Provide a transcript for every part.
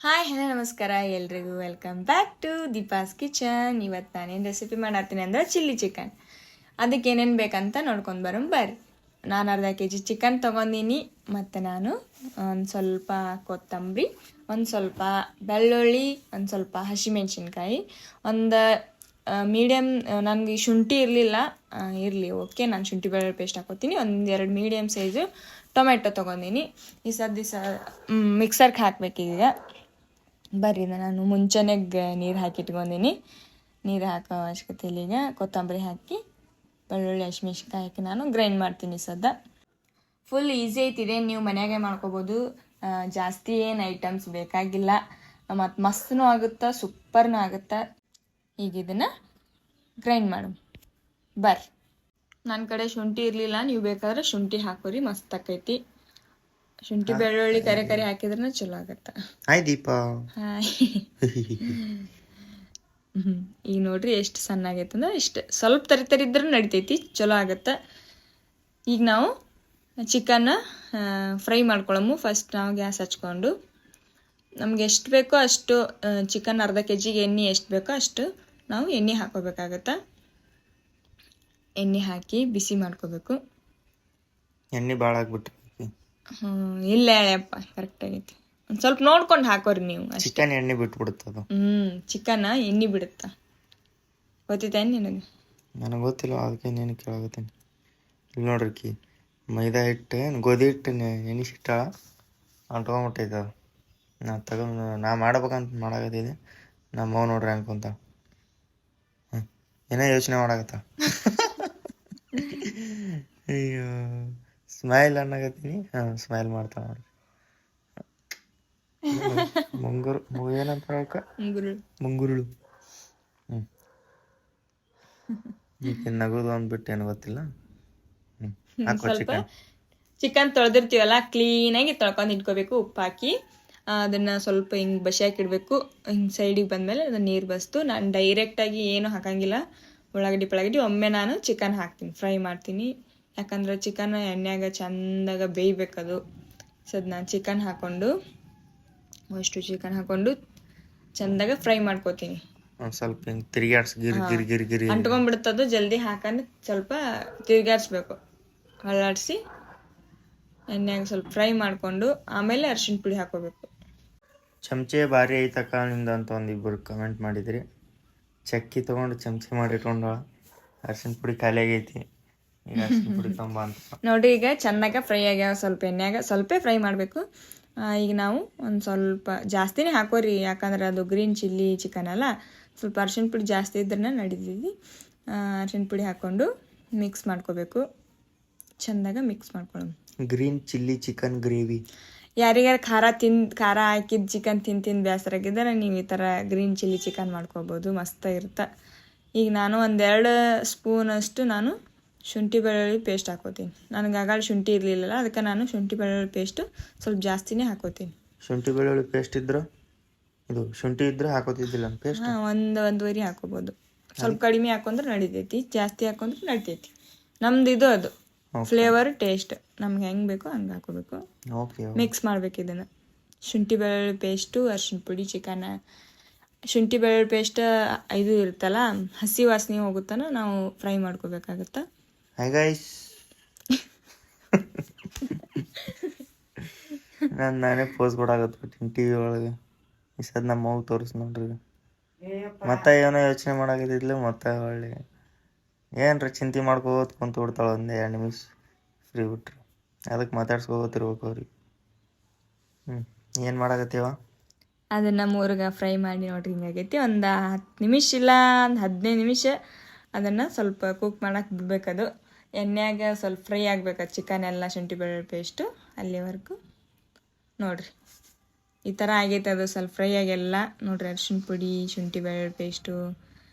Hi hello ನಮಸ್ಕಾರ ಎಲ್ರಿಗೂ welcome back to Deepa's kitchen. ಇವತ್ತು ನಾನೇನು ರೆಸಿಪಿ ಮಾಡತ್ತೀನಿ ಅಂದ್ರೆ ಚಿಲ್ಲಿ ಚಿಕನ್. ಅದಕ್ಕೆ ಏನೇನು ಬೇಕಂತ ನೋಡ್ಕೊಂಡು ಬರ್ರಿ. ನಾನು ಅರ್ಧ kg ಚಿಕನ್ ತೊಗೊಂಡಿನಿ. ಮತ್ತು ನಾನು ಒಂದು ಸ್ವಲ್ಪ ಕೊತ್ತಂಬರಿ, ಒಂದು ಸ್ವಲ್ಪ ಬೆಳ್ಳುಳ್ಳಿ, ಒಂದು ಸ್ವಲ್ಪ ಹಸಿಮೆಣ್ಸಿನ್ಕಾಯಿ, ಒಂದು ಮೀಡಿಯಮ್, ನನಗೆ ಶುಂಠಿ ಇರಲಿಲ್ಲ, ಇರಲಿ ಓಕೆ, ನಾನು ಶುಂಠಿ ಬೆಳ್ಳುಳ್ಳಿ ಪೇಸ್ಟ್ ಹಾಕೋತೀನಿ. ಒಂದು 2 ಮೀಡಿಯಮ್ ಸೈಜು ಟೊಮೆಟೊ ತೊಗೊಂಡಿನಿ. ಈ ಸದ್ಯ ಮಿಕ್ಸರ್ಗೆ ಹಾಕಬೇಕೀಗ. ಬರ್ರಿ, ನಾನು ಮುಂಚೆನೇ ನೀರು ಹಾಕಿಟ್ಕೊಂಡಿನಿ. ನೀರು ಹಾಕೋ ಅವಶ್ಯಕತೆ ಇಲ್ಲ. ಈಗ ಕೊತ್ತಂಬರಿ ಹಾಕಿ ಬೆಳ್ಳುಳ್ಳಿ ಹಸಿಮೆಣ್ಸಿನ್ಕಾಯಿ ಹಾಕಿ ನಾನು ಗ್ರೈಂಡ್ ಮಾಡ್ತೀನಿ. ಸದ್ಯ ಫುಲ್ ಈಸಿ ಐತಿದೆ, ನೀವು ಮನ್ಯಾಗೆ ಮಾಡ್ಕೋಬೋದು. ಜಾಸ್ತಿ ಏನು ಐಟಮ್ಸ್ ಬೇಕಾಗಿಲ್ಲ, ಮತ್ತು ಮಸ್ತೂ ಆಗುತ್ತಾ, ಸೂಪರ್ನೂ ಆಗುತ್ತಾ. ಈಗ ಇದನ್ನು ಗ್ರೈಂಡ್ ಮಾಡು ಬರ್ರಿ. ನನ್ನ ಕಡೆ ಶುಂಠಿ ಇರಲಿಲ್ಲ, ನೀವು ಬೇಕಾದ್ರೆ ಶುಂಠಿ ಹಾಕೋರಿ, ಮಸ್ತ್ ಆಕೈತಿ. ಶುಂಠಿ ಬೆಳ್ಳುಳ್ಳಿ ಕರೆ ಹಾಕಿದ್ರೆ ಚಲೋ ಆಗತ್ತ. ಹಾಯ್ ದೀಪ. ಹಾಯ್. ಈಗ ನೋಡ್ರಿ ಎಷ್ಟು ಸಣ್ಣ ಆಗೈತೆ ಅಂದ್ರೆ ಇಷ್ಟು ಸ್ವಲ್ಪ ತರಿ ಇದ್ರೂ ನಡಿತೈತಿ, ಚಲೋ ಆಗತ್ತೆ. ಈಗ ನಾವು ಚಿಕನ್ನ ಫ್ರೈ ಮಾಡ್ಕೊಳ್ಳೋಮು. ಫಸ್ಟ್ ನಾವು ಗ್ಯಾಸ್ ಹಚ್ಕೊಂಡು ನಮ್ಗೆ ಎಷ್ಟು ಬೇಕೋ ಅಷ್ಟು ಚಿಕನ್, ಅರ್ಧ kgಗೆ ಎಣ್ಣೆ ಎಷ್ಟು ಬೇಕೋ ಅಷ್ಟು ನಾವು ಎಣ್ಣೆ ಹಾಕೋಬೇಕಾಗತ್ತೆ. ಎಣ್ಣೆ ಹಾಕಿ ಬಿಸಿ ಮಾಡ್ಕೋಬೇಕು. ಎಣ್ಣೆ ಭಾಳ ಆಗ್ಬಿಟ್ಟು ಇಲ್ಲ ಹೇಳಪ್ಪ, ಕರೆಕ್ಟ್ ಆಗೈತಿ. ಒಂದು ಸ್ವಲ್ಪ ನೋಡ್ಕೊಂಡು ಹಾಕೋರಿ ನೀವು. ಚಿಕನ್ ಎಣ್ಣೆ ಬಿಟ್ಬಿಡುತ್ತದು. ಚಿಕನ್ ಎಣ್ಣೆ ಬಿಡುತ್ತಾ, ಗೊತ್ತೈತೇನು ನಿನಗೆ? ನನಗೆ ಗೊತ್ತಿಲ್ಲ, ಅದಕ್ಕೆ ನೀನು ಕೇಳಾಗತ್ತೀನಿ. ಇಲ್ಲಿ ನೋಡ್ರಿ, ಮೈದಾ ಹಿಟ್ಟು ಗೋಧಿ ಹಿಟ್ಟು ನೆನೆಸಿಟ್ಟಾಳ, ಅಂಟ್ಕೊಂಬಿಟ್ಟೈತೆ ಅದು. ನಾ ಮಾಡ್ಬೇಕಂತ ಮಾಡಾಕತ್ತಿದ್ದೆ. ನಮ್ಮ ಅವ್ ನೋಡ್ರಿ ಅನ್ಕೊಂತ ಏನೋ ಯೋಚನೆ ಮಾಡಾಕತ್ತ. ಅಯ್ಯೋ, ಸ್ಮೈಲ್ ಅನ್ನಕತ್ತೀನಿ. ಸ್ಮೈಲ್ ಮಾಡ್ತಾ ನೋಡ್ರಿ. ಏನಂತ ಮುಂಗುರುಳು. ಈಗ ನಗೋದು ಅಂದ್ಬಿಟ್ಟು ಏನು ಗೊತ್ತಿಲ್ಲ. ಸ್ವಲ್ಪ ಚಿಕನ್ ತೊಳೆದಿರ್ತೀವಲ್ಲ, ಕ್ಲೀನಾಗಿ ತೊಳ್ಕೊಂಡು ಇಟ್ಕೋಬೇಕು. ಉಪ್ಪು ಹಾಕಿ ಅದನ್ನು ಸ್ವಲ್ಪ ಹಿಂಗೆ ಬಸಿ ಹಾಕಿಡ್ಬೇಕು. ಹಿಂಗೆ ಸೈಡಿಗೆ ಬಂದಮೇಲೆ ಅದನ್ನು ನೀರು ಬಸ್ತು. ನಾನು ಡೈರೆಕ್ಟಾಗಿ ಏನು ಹಾಕಂಗಿಲ್ಲ. ಉಳ್ಳಾಗಡ್ಡಿ ಒಮ್ಮೆ ನಾನು ಚಿಕನ್ ಹಾಕ್ತೀನಿ, ಫ್ರೈ ಮಾಡ್ತೀನಿ. ಯಾಕಂದ್ರೆ ಚಿಕನ್ ಎಣ್ಣೆಯಾಗ ಚೆಂದಾಗ ಬೇಯಬೇಕದು. ಸದ್ ನಾನು ಚಿಕನ್ ಹಾಕ್ಕೊಂಡು ಅಷ್ಟು ಚಿಕನ್ ಹಾಕ್ಕೊಂಡು ಚೆಂದಾಗ ಫ್ರೈ ಮಾಡ್ಕೋತೀನಿ. ಸ್ವಲ್ಪ ಹಿಂಗೆ ತಿರುಗಾಡ್ಸಿ ಅಂಟ್ಕೊಂಡ್ಬಿಡ್ತದು. ಜಲ್ದಿ ಹಾಕಂಡು ಸ್ವಲ್ಪ ತಿರುಗಾಡ್ಸ್ಬೇಕು, ಹಳ್ಳಾಡಿಸಿ ಎಣ್ಣೆಯಾಗ ಸ್ವಲ್ಪ ಫ್ರೈ ಮಾಡಿಕೊಂಡು ಆಮೇಲೆ ಅರಿಶಿನ ಪುಡಿ ಹಾಕೋಬೇಕು. ಚಮಚೆ ಭಾರಿ ಐತಕ್ಕ ನಿಮ್ದು ಅಂತ ಒಂದಿಬ್ಬರು ಕಮೆಂಟ್ ಮಾಡಿದ್ರಿ. ಚಕ್ಕಿ ತೊಗೊಂಡು ಚಮಚೆ ಮಾಡಿಟ್ಕೊಂಡು ಅರಿಶಿನ ಪುಡಿ ಖಾಲಿ ಆಗೈತಿ. ಈಗ ಅರಿಶಿನ ಪುಡಿ ತೊಂಬ ಅಂತ ನೋಡಿರಿ. ಈಗ ಚೆನ್ನಾಗ ಫ್ರೈ ಆಗ್ಯಾವ. ಸ್ವಲ್ಪ ಎಣ್ಣೆಯಾಗ ಸ್ವಲ್ಪ ಫ್ರೈ ಮಾಡಬೇಕು. ಈಗ ನಾವು ಒಂದು ಸ್ವಲ್ಪ ಜಾಸ್ತಿನೇ ಹಾಕೋರಿ, ಯಾಕಂದ್ರೆ ಅದು ಗ್ರೀನ್ ಚಿಲ್ಲಿ ಚಿಕನ್ ಅಲ್ಲ. ಸ್ವಲ್ಪ ಅರಿಶಿನ ಪುಡಿ ಜಾಸ್ತಿ ಇದ್ರೆ ನಡೀತೈತಿ. ಅರಿಶಿನ ಪುಡಿ ಹಾಕ್ಕೊಂಡು ಮಿಕ್ಸ್ ಮಾಡ್ಕೋಬೇಕು. ಚೆಂದಾಗ ಮಿಕ್ಸ್ ಮಾಡ್ಕೊಳ್ಳೋಣ. Green chilli chicken gravy. ಯಾರಿಗಾರ ಖಾರ ಹಾಕಿದ ಚಿಕನ್ ತಿಂದು ಬೇಸರಾಗಿದ್ದರೆ ನೀವು ಈ ಥರ ಗ್ರೀನ್ ಚಿಲ್ಲಿ ಚಿಕನ್ ಮಾಡ್ಕೋಬೋದು, ಮಸ್ತಾಗಿರುತ್ತೆ. ಈಗ ನಾನು 1-2 ಸ್ಪೂನಷ್ಟು ನಾನು ಶುಂಠಿ ಬೆಳ್ಳುಳ್ಳಿ ಪೇಸ್ಟ್ ಹಾಕೋತೀನಿ. ನನಗೆ ಆಗಾಗ ಶುಂಠಿ ಇರಲಿಲ್ಲಲ್ಲ, ಅದಕ್ಕೆ ನಾನು ಶುಂಠಿ ಬೆಳ್ಳುಳ್ಳಿ ಪೇಸ್ಟು ಸ್ವಲ್ಪ ಜಾಸ್ತಿನೇ ಹಾಕೋತೀನಿ. ಶುಂಠಿ ಬೆಳ್ಳುಳ್ಳಿ ಪೇಸ್ಟ್ ಇದ್ರೆ ಇದು ಶುಂಠಿ ಇದ್ರೆ ಹಾಕೋತಿದ್ದಿಲ್ಲ ಪೇಸ್ಟ್? ಹಾಂ, 1-1.5 ಹಾಕೋಬೋದು. ಸ್ವಲ್ಪ ಕಡಿಮೆ ಹಾಕೊಂಡ್ರೆ ನಡಿತೈತಿ, ಜಾಸ್ತಿ ಹಾಕೊಂಡ್ರೆ ನಡಿತೈತಿ. ನಮ್ದು ಇದು ಅದು ಫ್ಲೇವರ್ ಟೇಸ್ಟ್ ನಮ್ಗೆ ಹೆಂಗೆ ಬೇಕೋ ಹಂಗೆ ಹಾಕೋಬೇಕು. ಮಿಕ್ಸ್ ಮಾಡ್ಬೇಕು ಇದನ್ನು. ಶುಂಠಿ ಬೆಳ್ಳುಳ್ಳಿ ಪೇಸ್ಟು, ಅರಿಶಿನ ಪುಡಿ, ಚಿಕನ್. ಶುಂಠಿ ಬೆಳ್ಳುಳ್ಳಿ ಪೇಸ್ಟ್ ಇದು ಇರುತ್ತಲ್ಲ, ಹಸಿ ವಾಸನೆ ಹೋಗುತ್ತಾನ ನಾವು ಫ್ರೈ ಮಾಡ್ಕೋಬೇಕಾಗತ್ತೆ. ಹಾಯ್ ಗೈಸ್, ನಾನೇ ಪೋಸ್ ಕೊಡಾಕತ್ಬಿಟ್ಟಿನಿ ಟಿ ವಿ ಒಳಗೆ. ಈ ಸದ್ ನಮ್ಮ ಮಗು ತೋರಿಸ್ ನೋಡ್ರಿ. ಮತ್ತೆ ಏನೋ ಯೋಚನೆ ಮಾಡಾಕತ್ತಿದ್ಲು. ಮತ್ತೆ ಒಳ್ಳೆ ಏನ್ರಿ ಚಿಂತೆ ಮಾಡ್ಕೋತ ಕುಂತು ಬಿಡ್ತಾಳೆ. 1-2 ನಿಮಿಷ ಫ್ರೀ ಬಿಟ್ರಿ ಅದಕ್ಕೆ ಮಾತಾಡ್ಸ್ಕೋತಿರ್ಬೇಕು ಅವ್ರಿಗೆ. ಏನು ಮಾಡಾಕತ್ತೀವ? ಅದನ್ನು ಮೂರ್ಗ ಫ್ರೈ ಮಾಡಿ ನೋಡ್ರಿ. ಹಿಂಗಾಗೈತಿ. ಒಂದು 10 ನಿಮಿಷ ಇಲ್ಲ, ಒಂದು 15 ನಿಮಿಷ ಅದನ್ನು ಸ್ವಲ್ಪ ಕುಕ್ ಮಾಡಕ್ಕೆ ಬಿಡ್ಬೇಕದು. ಎಣ್ಣೆಯಾಗ ಸ್ವಲ್ಪ ಫ್ರೈ ಆಗ್ಬೇಕು ಚಿಕನ್ ಎಲ್ಲ, ಶುಂಠಿ ಬೆಳ್ಳುಳ್ಳಿ ಪೇಸ್ಟು ಅಲ್ಲಿವರೆಗೂ. ನೋಡಿರಿ ಈ ಥರ ಆಗೈತೆ ಅದು. ಸ್ವಲ್ಪ ಫ್ರೈ ಆಗೆಲ್ಲ ನೋಡಿರಿ. ಅರಿಶಿನ ಪುಡಿ, ಶುಂಠಿ ಬೆಳ್ಳುಳ್ಳಿ ಪೇಸ್ಟು,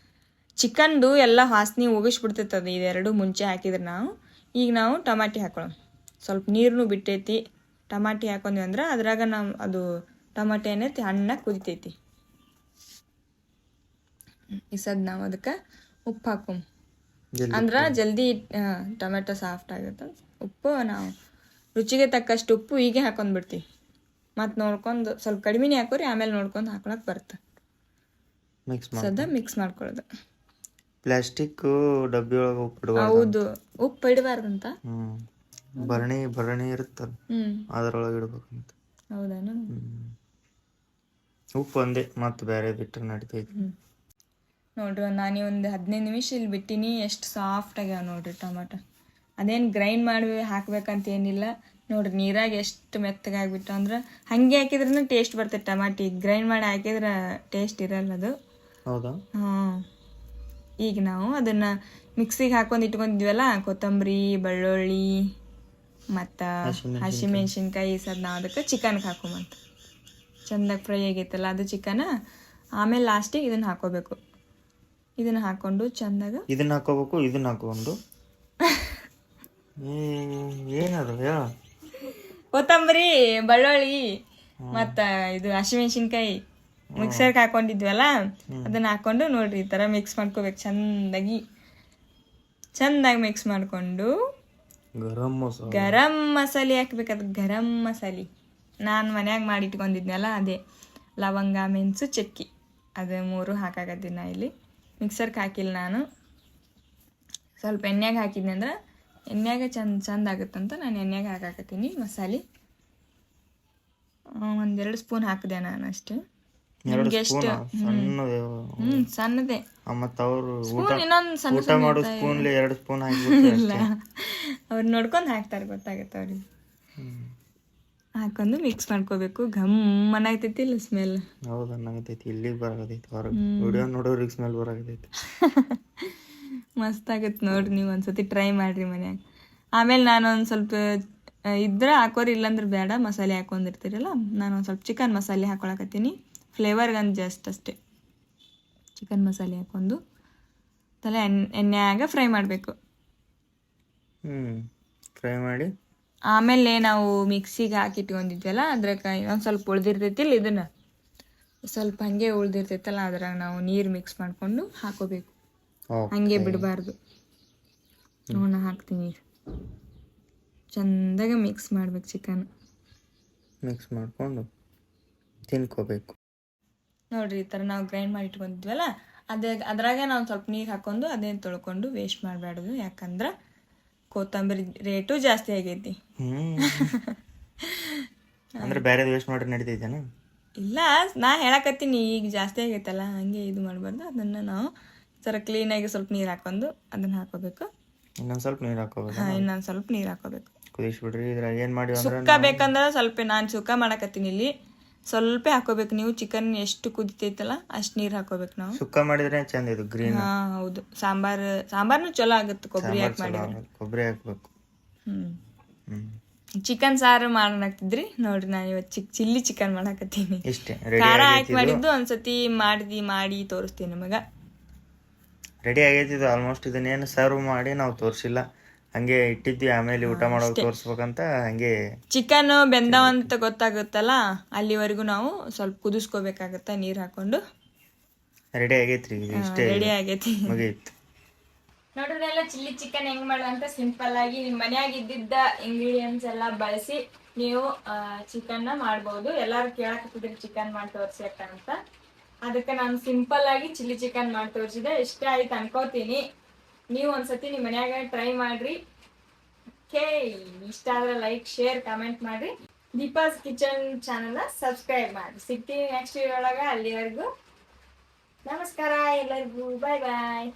ಚಿಕನ್ದು ಎಲ್ಲ ವಾಸನೆ ಹೋಗಿಸ್ಬಿಡ್ತೈತೆ ಅದು. ಇದೆರಡು ಮುಂಚೆ ಹಾಕಿದ್ರೆ ನಾವು. ಈಗ ನಾವು ಟಮಾಟಿ ಹಾಕೊಳ್ಳೋಣ. ಸ್ವಲ್ಪ ನೀರನ್ನು ಬಿಟ್ಟೈತಿ. ಟಮಾಟಿ ಹಾಕೊಂಡ್ವಿ ಅಂದ್ರೆ ಅದ್ರಾಗ ನಾವು ಅದು ಟಮಾಟೆ ಏನೈತಿ ಹಣ್ಣಾಗಿ ಕುದಿತೈತಿ. ಈ ಸದ್ ನಾವು ಅದಕ್ಕೆ ಉಪ್ಪು ಹಾಕೊ ಅಂದ್ರೆ ಜಲ್ದಿ ಟೊಮೆಟೊ ಸಾಫ್ಟ್ ಆಗುತ್ತೆ. ಉಪ್ಪು ನಾವು ರುಚಿಗೆ ತಕ್ಕಷ್ಟು ಉಪ್ಪು ಹೀಗೆ ಹಾಕೊಂಡ್ಬಿಡ್ತೀವಿ. ಮತ್ತು ನೋಡ್ಕೊಂಡು ಸ್ವಲ್ಪ ಕಡಿಮೆನೇ ಹಾಕೋರಿ, ಆಮೇಲೆ ನೋಡ್ಕೊಂಡು ಹಾಕೊಳಕ್ಕೆ ಬರುತ್ತೆ. ಮಿಕ್ಸ್ ಮಾಡಿ ಸದಾ ಮಿಕ್ಸ್ ಮಾಡ್ಕೊಳ್ಳೋದು. ಪ್ಲಾಸ್ಟಿಕ್ ಡಬ್ಬಿ ಒಳಗೆ ಉಪ್ಪು ಇಡಬಾರ್ದು. ಹೌದು, ಉಪ್ಪು ಇಡಬಾರ್ದಂತ. ಭರಣಿ ಇರುತ್ತಲ್ಲ ಅದರೊಳಗೆ ಇಡ್ಬೇಕಂತ. ಹೌದಾನು? ಉಪ್ಪು ಒಂದೇ, ಮತ್ತು ಬೇರೆ ಬಿಟ್ಟರೆ ನಡಿತೈತಿ. ನೋಡ್ರಿ ನಾನು ಒಂದು 15 ನಿಮಿಷ ಇಲ್ಲಿ ಬಿಟ್ಟಿನಿ. ಎಷ್ಟು ಸಾಫ್ಟ್ ಆಗ್ಯಾವ ನೋಡ್ರಿ ಟೊಮೆಟೊ. ಅದೇನು ಗ್ರೈಂಡ್ ಮಾಡಿ ಹಾಕ್ಬೇಕಂತ ಏನಿಲ್ಲ ನೋಡ್ರಿ. ನೀರಾಗ ಎಷ್ಟು ಮೆತ್ತಗಾಗ್ಬಿಟ್ಟು ಅಂದ್ರೆ ಹಾಗೆ ಹಾಕಿದ್ರೂ ಟೇಸ್ಟ್ ಬರ್ತೈತೆ. ಟಮಾಟಿ ಗ್ರೈಂಡ್ ಮಾಡಿ ಹಾಕಿದ್ರೆ ಟೇಸ್ಟ್ ಇರಲ್ಲ ಅದು. ಹೌದಾ? ಹಾಂ. ಈಗ ನಾವು ಅದನ್ನು ಮಿಕ್ಸಿಗೆ ಹಾಕೊಂಡು ಇಟ್ಕೊಂಡಿದ್ವಲ್ಲ, ಕೊತ್ತಂಬರಿ, ಬೆಳ್ಳುಳ್ಳಿ ಮತ್ತು ಹಸಿಮೆಣ್ಸಿನ್ಕಾಯಿ ನಾವು ಅದಕ್ಕೆ ಚಿಕನ್ಗೆ ಹಾಕೊಂಬಂತ ಚೆಂದಾಗಿ ಫ್ರೈ ಆಗೈತಲ್ಲ ಅದು ಚಿಕನ್. ಆಮೇಲೆ ಲಾಸ್ಟಿಗೆ ಇದನ್ನು ಹಾಕೋಬೇಕು. ಇದನ್ನು ಹಾಕ್ಕೊಂಡು ಚೆಂದಾಗ ಇದನ್ನ ಹಾಕೋಬೇಕು. ಇದನ್ನ ಹಾಕೊಂಡು ಏನದು ಹೇಳ, ಕೊತ್ತಂಬರಿ, ಬೆಳ್ಳುಳ್ಳಿ ಮತ್ತು ಇದು ಹಸಿಮೆಣ್ಸಿನ್ಕಾಯಿ ಮಿಕ್ಸರ್ಗೆ ಹಾಕೊಂಡಿದ್ವಲ್ಲ ಅದನ್ನ ಹಾಕೊಂಡು ನೋಡ್ರಿ ಈ ಥರ ಮಿಕ್ಸ್ ಮಾಡ್ಕೋಬೇಕು. ಚೆಂದಾಗಿ ಮಿಕ್ಸ್ ಮಾಡಿಕೊಂಡು ಗರಂ ಮಸಾಲೆ ಹಾಕ್ಬೇಕು. ಅದಕ್ಕೆ ಗರಂ ಮಸಾಲೆ ನಾನು ಮನ್ಯಾಗ ಮಾಡಿ ಇಟ್ಕೊಂಡಿದ್ನಲ್ಲ ಅದೇ ಲವಂಗ, ಮೆಣಸು, ಚಕ್ಕಿ ಅದು 3 ಹಾಕಾಕತ್ತೀನಿ ನಾ ಇಲ್ಲಿ. ಮಿಕ್ಸರ್ಗೆ ಹಾಕಿಲ್ಲ ನಾನು. ಸ್ವಲ್ಪ ಎಣ್ಣೆಗೆ ಹಾಕಿದ್ನಿ ಅಂದ್ರೆ ಎಣ್ಣೆಗೆ ಚಂದ ಆಗುತ್ತಂತ ನಾನು ಎಣ್ಣೆಗೆ ಹಾಕಾಕತ್ತೀನಿ ಮಸಾಲೆ. 1-2 ಸ್ಪೂನ್ ಹಾಕಿದೆ ನಾನು ಅಷ್ಟೇ. ನಿಮ್ಗೆ ಎಷ್ಟು? ಸಣ್ಣದೇ. ಇನ್ನೊಂದು ಸಣ್ಣ ಇಲ್ಲ, ಅವ್ರು ನೋಡ್ಕೊಂಡು ಹಾಕ್ತಾರೆ, ಗೊತ್ತಾಗತ್ತೆ ಅವ್ರಿಗೆ. ಹಾಕೊಂಡು ಮಿಕ್ಸ್ ಮಾಡ್ಕೋಬೇಕು. ಘಮ್ಮನ ಆಗ್ತೈತಿ ಇಲ್ಲ ಸ್ಮೆಲ್? ಹೌದು, ಅನ್ನತೈತಿ. ಇಲ್ಲಿಗೆ ಬರಾಕತೈತಿ, ಹೊರಗೆ ವಿಡಿಯೋ ನೋಡೋರಿಗೆ ಸ್ಮೆಲ್ ಬರಾಕತೈತಿ. ಮಸ್ತ್ ಆಗತ್ತೆ ನೋಡ್ರಿ, ನೀವು ಒಂದ್ಸತಿ ಟ್ರೈ ಮಾಡಿರಿ ಮನ್ಯಾಗ. ಆಮೇಲೆ ನಾನು ಒಂದು ಸ್ವಲ್ಪ ಇದ್ರೆ ಹಾಕೋರಿ, ಇಲ್ಲಾಂದ್ರೆ ಬೇಡ. ಮಸಾಲೆ ಹಾಕೊಂಡಿರ್ತೀರಲ್ಲ, ನಾನು ಒಂದು ಸ್ವಲ್ಪ ಚಿಕನ್ ಮಸಾಲೆ ಹಾಕೊಳಕತ್ತೀನಿ ಫ್ಲೇವರ್ಗಂತ ಜಸ್ಟ್ ಅಷ್ಟೇ. ಚಿಕನ್ ಮಸಾಲೆ ಹಾಕೊಂಡು ತಲೆ ಎಣ್ಣೆಯಾಗ ಫ್ರೈ ಮಾಡಬೇಕು. ಫ್ರೈ ಮಾಡಿ ಆಮೇಲೆ ನಾವು ಮಿಕ್ಸಿಗೆ ಹಾಕಿಟ್ಕೊಂಡಿದ್ವಲ್ಲ ಅದ್ರಾಗ ಒಂದು ಸ್ವಲ್ಪ ಉಳ್ದಿರ್ತೈತಿಲ್ಲ, ಇದನ್ನು ಸ್ವಲ್ಪ ಹಾಗೆ ಉಳ್ದಿರ್ತೈತಲ್ಲ ಅದ್ರಾಗ ನಾವು ನೀರು ಮಿಕ್ಸ್ ಮಾಡಿಕೊಂಡು ಹಾಕೋಬೇಕು. ಹಾಗೆ ಬಿಡಬಾರ್ದು. ನೋಡ ಹಾಕ್ತೀನಿ. ಚೆಂದಾಗಿ ಮಿಕ್ಸ್ ಮಾಡ್ಬೇಕು. ಚಿಕನ್ ಮಿಕ್ಸ್ ಮಾಡಿಕೊಂಡು ತಿನ್ಕೋಬೇಕು. ನೋಡ್ರಿ ಈ ಥರ ನಾವು ಗ್ರೈಂಡ್ ಮಾಡಿ ಇಟ್ಕೊಂಡಿದ್ವಲ್ಲ ಅದ್ರಾಗೆ ನಾವು ಸ್ವಲ್ಪ ನೀರು ಹಾಕೊಂಡು ಅದೇನು ತೊಳ್ಕೊಂಡು ವೇಸ್ಟ್ ಮಾಡಬಾರ್ದು. ಯಾಕಂದ್ರೆ ಕೊತ್ತಂಬರಿ ರೇಟು ಜಾಸ್ತಿ ಆಗೈತಿ. ಅಂದ್ರೆ ಬೇರೆ ವೇಸ್ಟ್ ಮಾಡ್ರಿ ನಡೀತೈತೇನ? ಇಲ್ಲ, ನಾ ಹೇಳಕತ್ತೀನಿ ಈಗ ಜಾಸ್ತಿ ಆಗೈತಲ್ಲ, ಹಂಗೆ ಇದು ಮಾಡಬಾರ್ದು. ಅದನ್ನು ನಾವು ಈ ಥರ ಕ್ಲೀನಾಗಿ ಸ್ವಲ್ಪ ನೀರು ಹಾಕೊಂಡು ಅದನ್ನು ಹಾಕೋಬೇಕು. ಇನ್ನೊಂದು ಸ್ವಲ್ಪ ನೀರು ಹಾಕೋಬೇಕು. ಇನ್ನೊಂದು ಸ್ವಲ್ಪ ನೀರು ಹಾಕೋಬೇಕು. ಕುದಿಸ್ಬಿಡ್ರಿ. ಇದ್ರಾಗ ಏನು ಮಾಡಿ ಸುಕ್ಕ ಬೇಕಂದ್ರೆ ಸ್ವಲ್ಪ, ನಾನು ಸುಕ್ಕ ಮಾಡಕತ್ತೀನಿ ಇಲ್ಲಿ, ಸ್ವಲ್ಪ ಹಾಕೋಬೇಕು. ನೀವು ಚಿಕನ್ ಎಷ್ಟು ಕುದಿತೈತಲ್ಲ ಅಷ್ಟು ನೀರು ಹಾಕೋಬೇಕು. ನಾವು ಸುಕ್ಕ ಮಾಡಿದ್ರೆ ಚಂದ ಇದು ಗ್ರೀನ್. ಹೌದು, ಸಾಂಬಾರ್ನು ಚಲೋ ಆಗುತ್ತೆ ಕೊಬ್ಬರಿ ಹಾಕಿ ಮಾಡಿದ್ರೆ. ಕೊಬ್ಬರಿ ಹಾಕ್ಬೇಕು. ಚಿಕನ್ ಸಾರು ಮಾಡಾಕ್ತಿದ್ರಿ ನೋಡ್ರಿ. ನಾನು ಇವತ್ತು ಚಿಲ್ಲಿ ಚಿಕನ್ ಮಾಡಾಕತ್ತೀನಿ. ಇಷ್ಟೇ, ಖಾರ ಹಾಕಿ ಮಾಡಿದ್ದು. ಒಂದ್ಸತಿ ಮಾಡಿ ತೋರಿಸ್ತೀನಿ ನಿಮಗೆ. ರೆಡಿ ಆಗೈತಿದ್ದು ಆಲ್ಮೋಸ್ಟ್. ಇದನ್ನೇನು ಸರ್ವ್ ಮಾಡಿ ನಾವು ತೋರಿಸಿಲ್ಲ, ಹಂಗೆ ಇಟ್ಟಿದ್ವಿ. ಆಮೇಲೆ ಊಟ ಮಾಡೋಕೆ ತೋರಿಸ್ಬೇಕಂತ ಹಂಗೆ. ಚಿಕನ್ ಬೆಂದವಂತ ಗೊತ್ತಾಗುತ್ತಲ್ಲ ಅಲ್ಲಿವರೆಗೂ ನಾವು ಸ್ವಲ್ಪ ಕುದಿಸ್ಕೋಬೇಕಾಗತ್ತ ನೀರು ಹಾಕೊಂಡು. ರೆಡಿ ಆಗೈತ್ರಿ, ಇಷ್ಟೇ ರೆಡಿ ಆಗೈತಿ, ಮುಗೀತು. ನೋಡ್ರಲ್ಲ ಚಿಲ್ಲಿ ಚಿಕನ್ ಹೆಂಗ್ ಮಾಡೋದಂತ ಸಿಂಪಲ್ ಆಗಿ ನಿಮ್ಮ ಮನ್ಯಾಗ ಇದ್ದಿದ್ದ ಇಂಗ್ರೀಡಿಯೆಂಟ್ಸ್ ಎಲ್ಲ ಬಳಸಿ ನೀವು ಚಿಕನ್ ಮಾಡ್ಬೋದು. ಎಲ್ಲಾರು ಕೇಳಕತ್ತಿದ್ರಿ ಚಿಕನ್ ಮಾಡಿ ತೋರಿಸಿ ಅಂತ, ಅದಕ್ಕೆ ನಾನು ಸಿಂಪಲ್ ಆಗಿ ಚಿಲ್ಲಿ ಚಿಕನ್ ಮಾಡಿ ತೋರಿಸಿದೆ. ಇಷ್ಟ ಆಯ್ತು ಅನ್ಕೋತೀನಿ. ನೀವು ಒಂದ್ಸತಿ ನಿಮ್ಮ ಮನ್ಯಾಗ ಟ್ರೈ ಮಾಡ್ರಿ. ಇಷ್ಟ ಆದ್ರೆ ಲೈಕ್, ಶೇರ್, ಕಮೆಂಟ್ ಮಾಡ್ರಿ. ದೀಪಾಸ್ ಕಿಚನ್ ಚಾನಲ್ನ ಸಬ್ಸ್ಕ್ರೈಬ್ ಮಾಡಿ. ಸಿಗ್ತೀನಿ ನೆಕ್ಸ್ಟ್ ವಿಡಿಯೋ ಒಳಗ. ಅಲ್ಲಿವರೆಗೂ ನಮಸ್ಕಾರ ಎಲ್ಲರಿಗೂ. ಬಾಯ್ ಬಾಯ್.